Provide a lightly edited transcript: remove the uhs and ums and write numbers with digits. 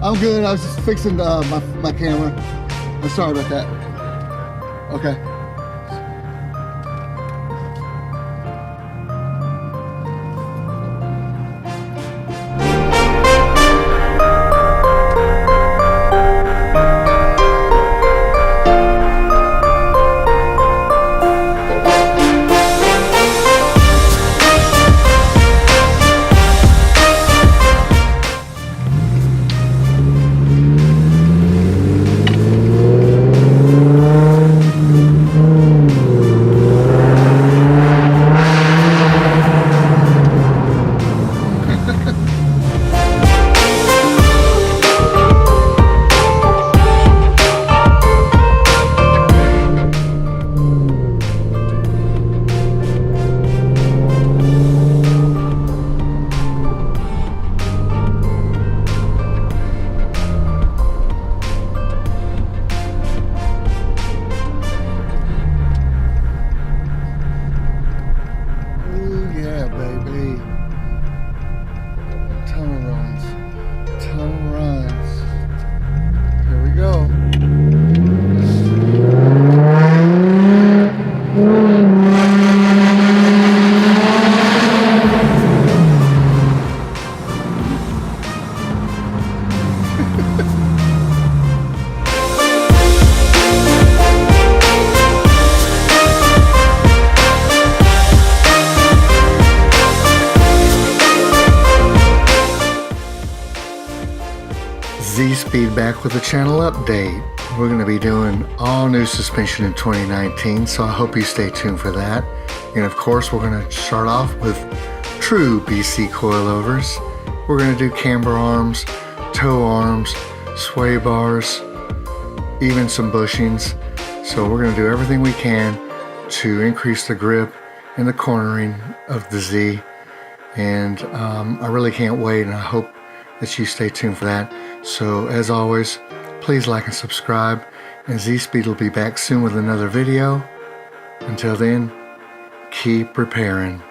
I'm good. I was just fixing my camera. I'm sorry about that. Okay. Z-Speed back with a channel update. We're going to be doing all new suspension in 2019, so I hope you stay tuned for that. And of course, we're going to start off with true BC coilovers. We're going to do camber arms, toe arms, sway bars, even some bushings. So we're going to do everything we can to increase the grip and the cornering of the Z. And I really can't wait, and I hope that you stay tuned for that. So as always, please like and subscribe, and Z-Speed will be back soon with another video. Until then, keep repairing.